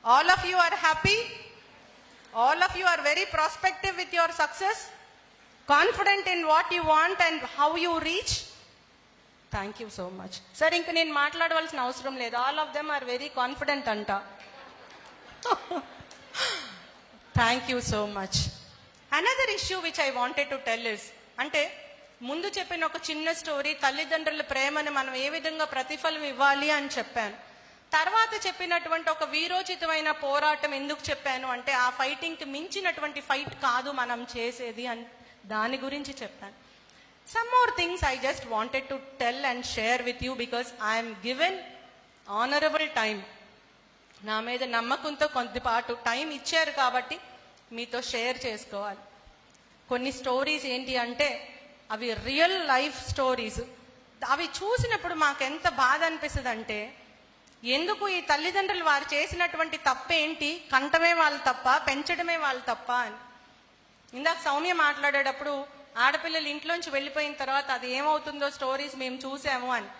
All of you are happy. All of you are very prospective with your success, confident in what you want and how you reach. Thank you so much. Sir, inka nenu maatladvalsina avasaram ledhu. All of them are very confident anta. Thank you so much. Another issue which I wanted to tell is, ante ముందు చెప్పిన ఒక చిన్న story, తల్లిదండ్రుల ప్రేమను మనం ఏ విధంగా ప్రతిఫలం ఇవ్వాలి అని చెప్పాను. తర్వాత చెప్పినటువంటి ఒక వీరోచితమైన పోరాటం ఎందుకు చెప్పాను అంటే, ఆ ఫైటింగ్కి మించినటువంటి ఫైట్ కాదు మనం చేసేది అని దాని గురించి చెప్పాను. Some more things I just wanted to tell and share with you because I'm given honourable time. నా మీద నమ్మకంతో కొద్దిపాటు టైం ఇచ్చారు కాబట్టి మీతో షేర్ చేసుకోవాలి. కొన్ని స్టోరీస్ ఏంటి అంటే అవి రియల్ లైఫ్ స్టోరీస్. అవి చూసినప్పుడు మాకెంత బాధ అనిపిస్తుంది అంటే, ఎందుకు ఈ తల్లిదండ్రులు వారు చేసినటువంటి తప్పేంటి, కంటమే వాళ్ళు తప్ప, పెంచడమే వాళ్ళు తప్ప అని. ఇందాక సౌమ్య మాట్లాడేటప్పుడు ఆడపిల్లలు ఇంట్లోంచి వెళ్ళిపోయిన తర్వాత అది ఏమవుతుందో స్టోరీస్ మేము చూసాము అని.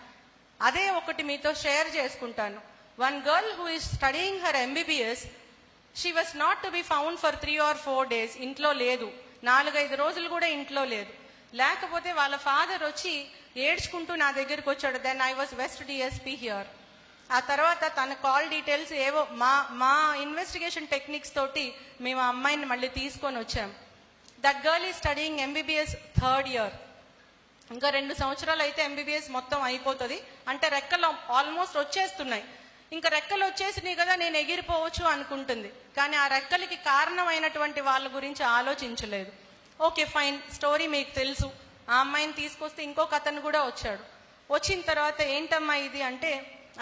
అదే ఒకటి మీతో షేర్ చేసుకుంటాను. One girl who is studying her MBBS, she was not to be found for 3 or 4 days. ఇంట్లో లేదు, 4-5 రోజులు కూడా ఇంట్లో లేదు. లేకపోతే వాళ్ళ ఫాదర్ వచ్చి ఏడ్చుకుంటూ నా దగ్గరికి వచ్చాడు. Then I was west DSP here. ఆ తర్వాత తన కాల్ డీటెయిల్స్ ఏవో మా ఇన్వెస్టిగేషన్ టెక్నిక్స్ తోటి మేము ఆ అమ్మాయిని మళ్ళీ తీసుకొని వచ్చాం. That girl is studying MBBS 3rd year. ఇంకా 2 సంవత్సరాలు అయితే MBBS మొత్తం అయిపోతుంది. అంటే రెక్కలు ఆల్మోస్ట్ వచ్చేస్తున్నాయి. ఇంకా రెక్కలు వచ్చేసినాయి కదా, నేను ఎగిరిపోవచ్చు అనుకుంటుంది. కానీ ఆ రెక్కలకి కారణమైనటువంటి వాళ్ళ గురించి ఆలోచించలేదు. ఓకే ఫైన్, స్టోరీ మీకు తెలుసు. ఆ అమ్మాయిని తీసుకొస్తే ఇంకొక అతను కూడా వచ్చాడు. వచ్చిన తర్వాత ఏంటమ్మా ఇది అంటే,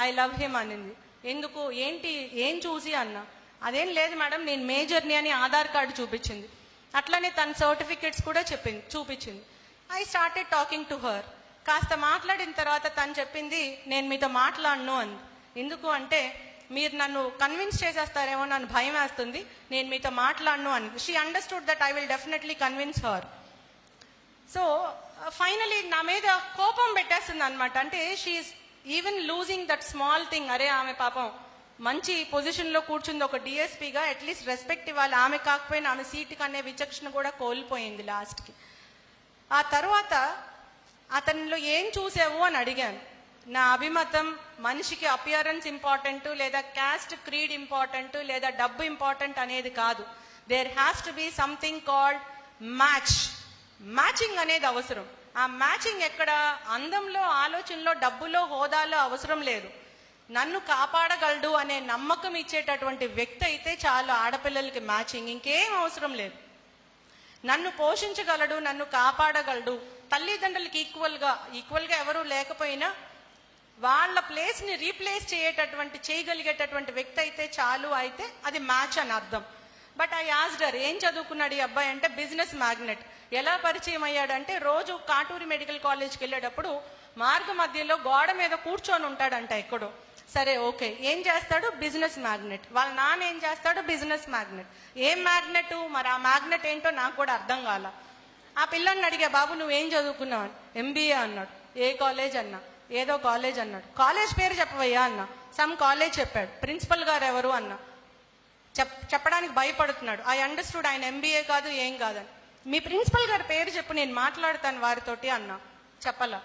ఐ లవ్ హిమ్ అనింది. ఎందుకు, ఏంటి, ఏం చూసి అన్నా. అదేం లేదు మేడం, నేను మేజర్ని అని ఆధార్ కార్డు చూపించింది. అట్లనే తన సర్టిఫికెట్స్ కూడా చూపించింది. I started talking to her. కాస్త మాట్లాడిన తర్వాత తను చెప్పింది, నేను మీతో మాట్లాడను అంది. ఎందుకు అంటే, మీరు నన్ను కన్విన్స్ చేసేస్తారేమో, నన్ను భయం వేస్తుంది, నేను మీతో మాట్లాడను అని. She understood that I will definitely convince her. So finally నా మీద కోపం పెట్టేస్తుంది అనమాట. అంటే she is even losing that small thing. అరే ఆమె పాపం మంచి పొజిషన్లో కూర్చుంది ఒక DSPగా, అట్లీస్ట్ రెస్పెక్ట్ ఇవ్వాలి. ఆమె కాకపోయినా ఆమె సీటుకి అనే విచక్షణ కూడా కోల్పోయింది లాస్ట్కి. ఆ తర్వాత అతనిలో ఏం చూసావు అని అడిగాను. నా అభిమతం, మనిషికి అపియరెన్స్ ఇంపార్టెంట్, లేదా క్యాస్ట్ క్రీడ్ ఇంపార్టెంట్, లేదా డబ్బు ఇంపార్టెంట్ అనేది కాదు. There has to be something called match. Matching అనేది అవసరం. ఆ మ్యాచింగ్ ఎక్కడ? అందంలో, ఆలోచనలో, డబ్బులో, హోదాలో అవసరం లేదు. నన్ను కాపాడగలడు అనే నమ్మకం ఇచ్చేటటువంటి వ్యక్తి అయితే చాలు ఆడపిల్లలకి మ్యాచింగ్, ఇంకేం అవసరం లేదు. నన్ను పోషించగలడు, నన్ను కాపాడగలడు, తల్లిదండ్రులకి ఈక్వల్గా ఎవరూ లేకపోయినా వాళ్ళ ప్లేస్ని రీప్లేస్ చేయగలిగేటటువంటి వ్యక్తి అయితే చాలు, అయితే అది మ్యాచ్ అని అర్థం. బట్ ఐ ఆస్క్డ్ హర్, ఏం చదువుకున్నాడు ఈ అబ్బాయి అంటే, బిజినెస్ మ్యాగ్నెట్. ఎలా పరిచయం అయ్యాడంటే, రోజు కాటూరి మెడికల్ కాలేజ్కి వెళ్ళేటప్పుడు మార్గ మధ్యలో గోడ మీద కూర్చొని ఉంటాడంట ఎక్కడో. సరే ఓకే, ఏం చేస్తాడు? Business magnate. వాళ్ళ నాన్న ఏం చేస్తాడు? Business magnate. ఏం మ్యాగ్నెట్? మరి ఆ మ్యాగ్నెట్ ఏంటో నాకు కూడా అర్థం కాల. ఆ పిల్లని అడిగా, బాబు నువ్వేం చదువుకున్నావు అని. MBA అన్నాడు. ఏ కాలేజ్ అన్నా. ఏదో కాలేజ్ అన్నాడు. కాలేజ్ పేరు చెప్పవయ్యా అన్నా. సమ్ కాలేజ్ చెప్పాడు. ప్రిన్సిపల్ గారు ఎవరు అన్నా. చెప్పడానికి భయపడుతున్నాడు. ఐ అండర్స్టూడ్ ఆయన MBA కాదు, ఏం కాదని. మీ ప్రిన్సిపల్ గారి పేరు చెప్పు, నేను మాట్లాడతాను వారితోటి అన్నా. చెప్పలా.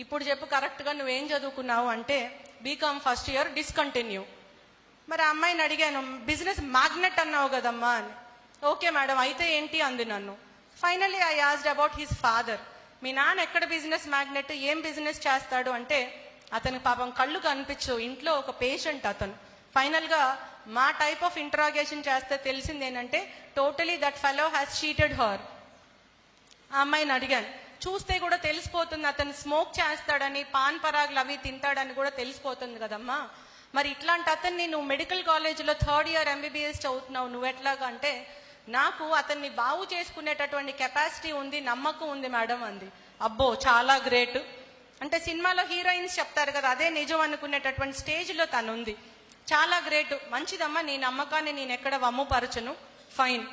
ఇప్పుడు చెప్పు కరెక్ట్గా నువ్వేం చదువుకున్నావు అంటే, BCom 1st year డిస్కంటిన్యూ. మరి ఆ అమ్మాయిని అడిగాను, బిజినెస్ మ్యాగ్నెట్ అన్నావు కదమ్మా అని. ఓకే మేడం, అయితే ఏంటి అంది నన్ను. Finally I asked about his father. మీ నాన్న ఎక్కడ బిజినెస్ మ్యాగ్నెట్, ఏం బిజినెస్ చేస్తాడు అంటే, అతనికి పాపం కళ్ళు కనిపించవు, ఇంట్లో ఒక పేషెంట్ అతను. ఫైనల్గా మా టైప్ ఆఫ్ ఇంటరాగేషన్ చేస్తే తెలిసింది ఏంటంటే, totally that fellow has cheated her. ఆ అమ్మాయిని అడిగాను, చూస్తే కూడా తెలిసిపోతుంది అతను స్మోక్ చేస్తాడని, పాన్ పరాగులు అవి తింటాడని కూడా తెలిసిపోతుంది కదమ్మా. మరి ఇట్లాంటి అతన్ని నువ్వు మెడికల్ కాలేజీలో 3rd year MBBS చదువుతున్నావు, నువ్వెట్లాగా అంటే, నాకు అతన్ని బాగు చేసుకునేటటువంటి కెపాసిటీ ఉంది, నమ్మకం ఉంది మేడం అంది. అబ్బో చాలా గ్రేట్. అంటే సినిమాలో హీరోయిన్స్ చెప్తారు కదా, అదే నిజం అనుకునేటటువంటి స్టేజ్లో తను ఉంది. చాలా గ్రేట్, మంచిదమ్మా, నీ నమ్మకాన్ని నేను ఎక్కడ వమ్ముపరచను. ఫైన్.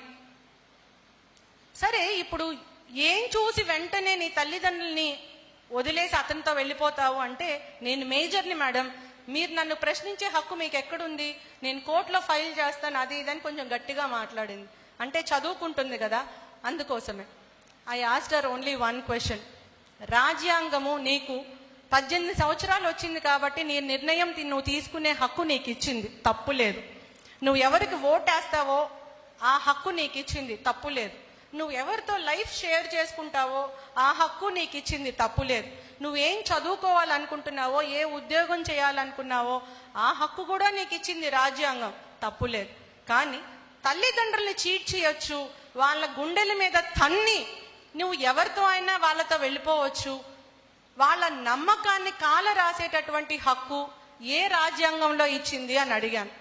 సరే, ఇప్పుడు ఏం చూసి వెంటనే నీ తల్లిదండ్రుల్ని వదిలేసి అతనితో వెళ్ళిపోతావు అంటే, నేను మేజర్ని మేడం, మీరు నన్ను ప్రశ్నించే హక్కు మీకు ఎక్కడుంది, నేను కోర్టులో ఫైల్ చేస్తాను అది ఇదని కొంచెం గట్టిగా మాట్లాడింది. అంటే చదువుకుంటుంది కదా, అందుకోసమే. I asked her only one question. రాజ్యాంగము నీకు 18 సంవత్సరాలు వచ్చింది కాబట్టి నీ నిర్ణయం నువ్వు తీసుకునే హక్కు నీకు ఇచ్చింది, తప్పు లేదు. నువ్వు ఎవరికి ఓటేస్తావో ఆ హక్కు నీకు ఇచ్చింది, తప్పు లేదు. నువ్వు ఎవరితో లైఫ్ షేర్ చేసుకుంటావో ఆ హక్కు నీకు ఇచ్చింది, తప్పు లేదు. నువ్వేం చదువుకోవాలనుకుంటున్నావో, ఏ ఉద్యోగం చేయాలనుకున్నావో ఆ హక్కు కూడా నీకు ఇచ్చింది రాజ్యాంగం, తప్పు లేదు. కానీ తల్లిదండ్రుల్ని చీట్ చేయొచ్చు, వాళ్ళ గుండెల మీద తన్ని నువ్వు ఎవరితో అయినా వాళ్ళతో వెళ్ళిపోవచ్చు, వాళ్ళ నమ్మకాన్ని కాల రాసేటటువంటి హక్కు ఏ రాజ్యాంగంలో ఇచ్చింది అని అడిగాను.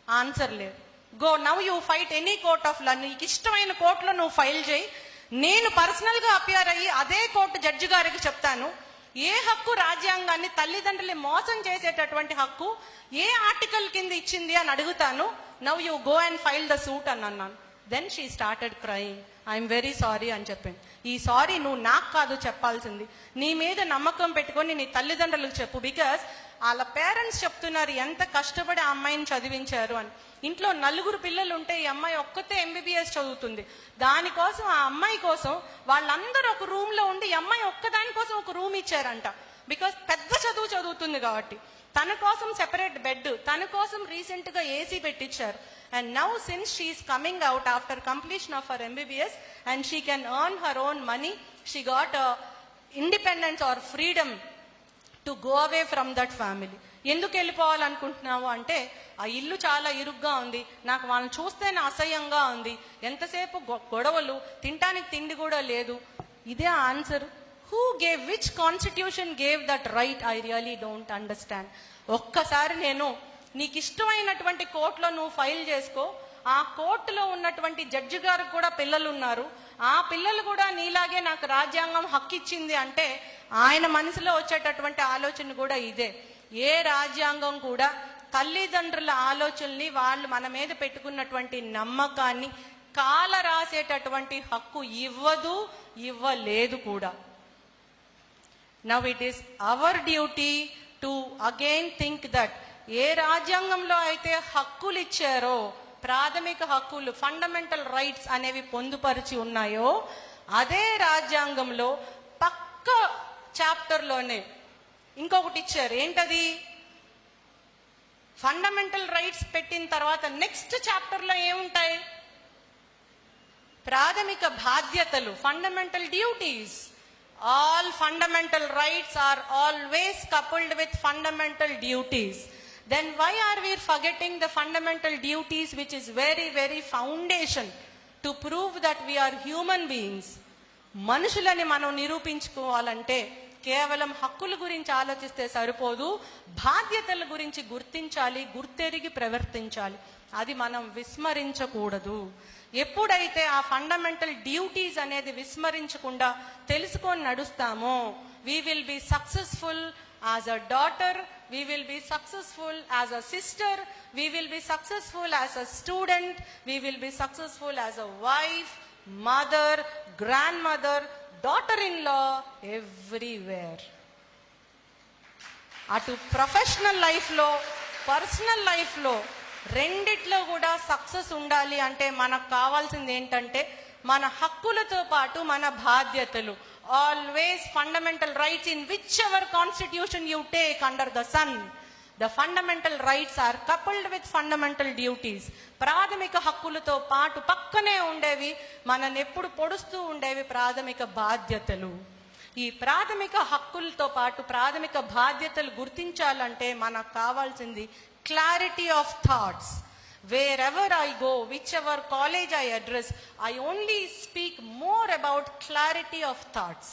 ఆన్సర్ లేదు. Go now you fight any court of law, నీకు ఇష్టమైన కోర్టులో నువ్వు ఫైల్ చేయి, నేను పర్సనల్ గా అపియర్ అయ్యి అదే కోర్టు జడ్జి గారికి చెప్తాను ఏ హక్కు రాజ్యాంగాన్ని తల్లిదండ్రుల్ని మోసం చేసేటటువంటి హక్కు ఏ ఆర్టికల్ కింద ఇచ్చింది అని అడుగుతాను. Now you go and file the suit అని అన్నాను. Then she started crying. I'm very sorry అని చెప్పింది. ఈ సారీ నువ్వు నాకు కాదు చెప్పాల్సింది, నీ మీద నమ్మకం పెట్టుకొని నీ తల్లిదండ్రులకు చెప్పు. బికాస్ వాళ్ళ పేరెంట్స్ చెప్తున్నారు ఎంత కష్టపడి ఆ అమ్మాయిని చదివించారు అని. ఇంట్లో 4 పిల్లలు ఉంటే ఈ అమ్మాయి ఒక్కతే MBBS చదువుతుంది. దానికోసం ఆ అమ్మాయి కోసం వాళ్ళందరూ ఒక రూమ్ లో ఉండి ఈ అమ్మాయి ఒక్కదానికోసం ఒక రూమ్ ఇచ్చారంట. బికాస్ పెద్ద చదువు చదువుతుంది కాబట్టి తన కోసం సెపరేట్ బెడ్, తన కోసం రీసెంట్ గా AC పెట్టించారు. And now since she is coming out after completion of her MBBS and she can earn her own money, she got a independence or freedom to go away from that family. ఎందుకు వెళ్ళిపోవాలనుకుంటున్నావు అంటే ఆ ఇల్లు చాలా ఇరుగ్గా ఉంది, నాకు వాళ్ళని చూస్తేనే అసహ్యంగా ఉంది, ఎంతసేపు గొడవలు, తినటానికి తిండి కూడా లేదు. ఇదే answer. Who gave, which constitution gave that right? I really don't understand. ఒక్కసారి నేను నీకు ఇష్టమైనటువంటి కోర్టులో నువ్వు ఫైల్ చేసుకో, ఆ కోర్టులో ఉన్నటువంటి జడ్జి గారికి కూడా పిల్లలు ఉన్నారు, ఆ పిల్లలు కూడా నీలాగే నాకు రాజ్యాంగం హక్కు ఇచ్చింది అంటే ఆయన మనసులో వచ్చేటటువంటి ఆలోచన కూడా ఇదే. ఏ రాజ్యాంగం కూడా తల్లిదండ్రుల ఆలోచనల్ని, వాళ్ళు మన మీద పెట్టుకున్నటువంటి నమ్మకాన్ని కాల రాసేటటువంటి హక్కు ఇవ్వదు, ఇవ్వలేదు కూడా. Now it is our duty to again think that ఏ రాజ్యాంగంలో అయితే హక్కులు ఇచ్చారో, ప్రాథమిక హక్కులు, ఫండమెంటల్ రైట్స్ అనేవి పొందుపరిచి ఉన్నాయో, అదే రాజ్యాంగంలో పక్క చాప్టర్లోనే ఇంకొకటి ఇచ్చారు. ఏంటది? ఫండమెంటల్ రైట్స్ పెట్టిన తర్వాత నెక్స్ట్ చాప్టర్లో ఏముంటాయి? ప్రాథమిక బాధ్యతలు, fundamental duties. All fundamental rights are always coupled with fundamental duties. Then why are we forgetting the fundamental duties, which is very, very foundation to prove that we are human beings? మనుషులని మనం నిరూపించుకోవాలంటే కేవలం హక్కుల గురించి ఆలోచిస్తే సరిపోదు, బాధ్యతల గురించి గుర్తించాలి, గుర్తెరిగి ప్రవర్తించాలి. అది మనం విస్మరించకూడదు. ఎప్పుడైతే ఆ ఫండమెంటల్ డ్యూటీస్ అనేది విస్మరించకుండా తెలుసుకొని నడుస్తామో, we will be successful as a daughter, we will be successful as a sister, we will be successful as a student, we will be successful as a wife, mother, grandmother, daughter-in-law, everywhere. అటు professional లైఫ్లో, personal లైఫ్లో రెండిట్లో కూడా success ఉండాలి అంటే మనకు కావాల్సింది ఏంటంటే మన హక్కులతో పాటు మన బాధ్యతలు. Always fundamental rights in whichever constitution you take under the sun, the fundamental rights are coupled with fundamental duties. ప్రాథమిక హక్కులతో పాటు పక్కనే ఉండేవి, మనల్ని ఎప్పుడు పొడుస్తూ ఉండేవి ప్రాథమిక బాధ్యతలు. ఈ ప్రాథమిక హక్కులతో పాటు ప్రాథమిక బాధ్యతలు గుర్తించాలంటే మనకు కావాల్సింది clarity of thoughts. Wherever I go, whichever college I address, I only speak more about clarity of thoughts.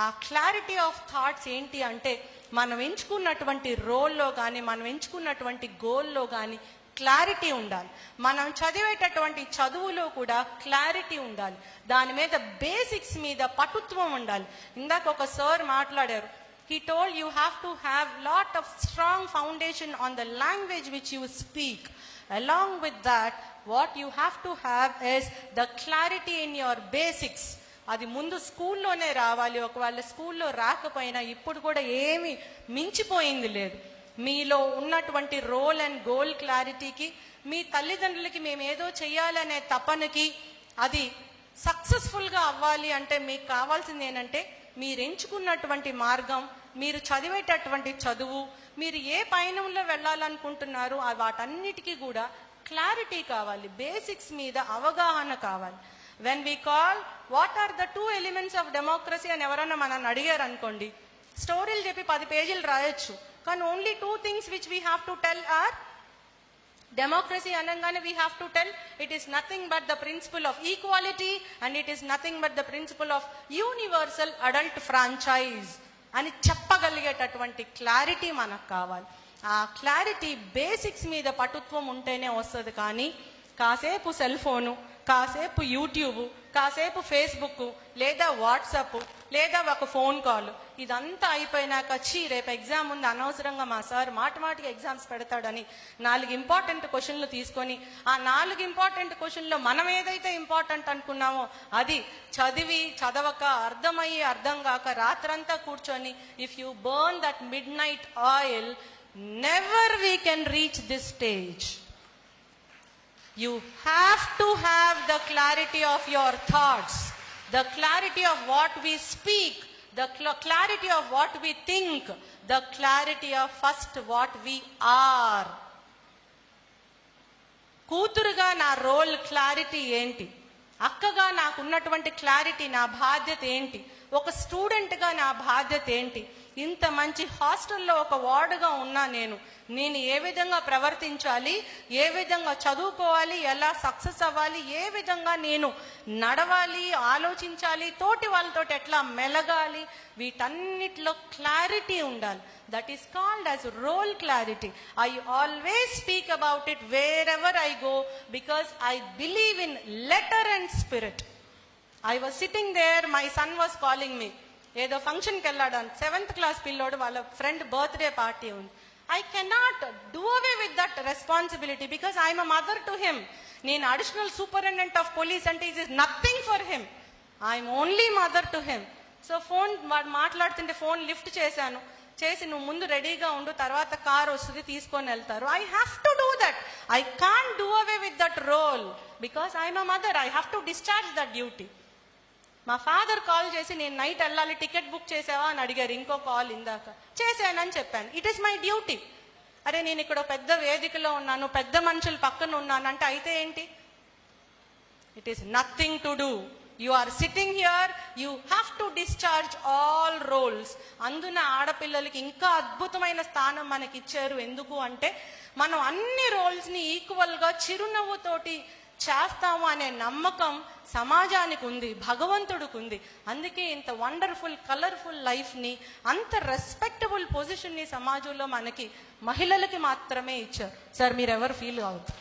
ఆ క్లారిటీ ఆఫ్ థాట్స్ ఏంటి అంటే మనం ఎంచుకున్నటువంటి రోల్లో కానీ, మనం ఎంచుకున్నటువంటి గోల్లో కానీ క్లారిటీ ఉండాలి. మనం చదివేటటువంటి చదువులో కూడా క్లారిటీ ఉండాలి. దాని మీద బేసిక్స్ మీద పటుత్వం ఉండాలి. ఇందాక ఒక సార్ మాట్లాడారు. He told you have to have lot of strong foundation on the language which you speak. Along with that, what you have to have is the clarity in your basics. అది ముందు స్కూల్లోనే రావాలి. ఒకవేళ స్కూల్లో రాకపోయినా ఇప్పుడు కూడా ఏమి మించిపోయింది లేదు. మీలో ఉన్నటువంటి రోల్ అండ్ గోల్ క్లారిటీకి, మీ తల్లిదండ్రులకి మేము ఏదో చెయ్యాలనే తపనకి, అది సక్సెస్ఫుల్గా అవ్వాలి అంటే మీకు కావాల్సింది ఏంటంటే మీరు ఎంచుకున్నటువంటి మార్గం, మీరు చదివేటటువంటి చదువు, మీరు ఏ పయనంలో వెళ్ళాలనుకుంటున్నారో వాటన్నిటికీ కూడా క్లారిటీ కావాలి, బేసిక్స్ మీద అవగాహన కావాలి. When we call what are the 2 elements of democracy అని ఎవరన్నా మనల్ని అడిగారు అనుకోండి, స్టోరీలు చెప్పి 10 పేజీలు రాయొచ్చు, కానీ only 2 things which we have to tell are democracy అనగానే we have to tell it is nothing but the principle of equality and it is nothing but the principle of universal adult franchise అని చెప్పగలిగేటటువంటి clarity మనకు కావాలి. ఆ clarity basics మీద పటుత్వం ఉంటేనే వస్తుంది. కానీ కాసేపు సెల్ ఫోను, కాసేపు యూట్యూబ్, కాసేపు ఫేస్బుక్, లేదా వాట్సాప్, లేదా ఒక ఫోన్ కాల్, ఇదంతా అయిపోయినాక రేపు ఎగ్జామ్ ఉంది, అనవసరంగా మా సార్ మాటిమాటికి ఎగ్జామ్స్ పెడతాడని 4 ఇంపార్టెంట్ క్వశ్చన్లు తీసుకొని ఆ 4 ఇంపార్టెంట్ క్వశ్చన్లో మనం ఏదైతే ఇంపార్టెంట్ అనుకున్నామో అది చదవక, అర్థమయ్యి అర్థం కాక రాత్రంతా కూర్చొని, if you burn that mid night oil, never we can reach this stage. You have to have the clarity of your thoughts, the clarity of what we speak, the clarity of what we think, the clarity of first what we are. కూతురుగా నా role clarity ఏంటి, అక్కగా నాకున్నటువంటి clarity, నా బాధ్యత ఏంటి, ఒక స్టూడెంట్గా నా బాధ్యత ఏంటి, ఇంత మంచి హాస్టల్లో ఒక వార్డుగా ఉన్నా నేను ఏ విధంగా ప్రవర్తించాలి, ఏ విధంగా చదువుకోవాలి, ఎలా సక్సెస్ అవ్వాలి, ఏ విధంగా నేను నడవాలి, ఆలోచించాలి, తోటి వాళ్ళతో ఎట్లా మెలగాలి, వీటన్నిటిలో క్లారిటీ ఉండాలి. That is called as role clarity. I always speak about it wherever I go because I believe in letter and spirit. I was sitting there, my son was calling me. ఏదో ఫంక్షన్కి వెళ్ళాడు, 7th class పిల్లోడు, వాళ్ళ friend birthday party ఉంది. I cannot do away with that responsibility because I am a mother to him. నేను additional superintendent of police అంటే it is nothing for him. I am only mother to him. So phone మాట్లాడుతుంటే phone lift చేసి నువ్వు ముందు రెడీగా ఉండు, తర్వాత car వస్తుంది తీసుకొని వెళ్తారు. I have to do that. I can't do away with that role because I am a mother. I have to discharge that duty. మా ఫాదర్ కాల్ చేసి నేను నైట్ వెళ్ళాలి, టికెట్ బుక్ చేసావా అని అడిగారు. ఇంకో కాల్ ఇందాక చేశానని చెప్పాను. It is my duty. అరే నేను ఇక్కడ పెద్ద వేదికలో ఉన్నాను, పెద్ద మనుషులు పక్కన ఉన్నాను అంటే అయితే ఏంటి? It is nothing to do. You are sitting here, you have to discharge all roles. అందున ఆడపిల్లలకి ఇంకా అద్భుతమైన స్థానం మనకి ఇచ్చారు. ఎందుకు అంటే మనం అన్ని రోల్స్ని ఈక్వల్గా చిరునవ్వుతోటి చేస్తాము అనే నమ్మకం సమాజానికి ఉంది, భగవంతుడికి ఉంది. అందుకే ఇంత వండర్ఫుల్ కలర్ఫుల్ లైఫ్ని, అంత రెస్పెక్టబుల్ పొజిషన్ని సమాజంలో మనకి మహిళలకి మాత్రమే ఇచ్చారు. సార్ మీరెవరు ఫీల్ అవుతారు?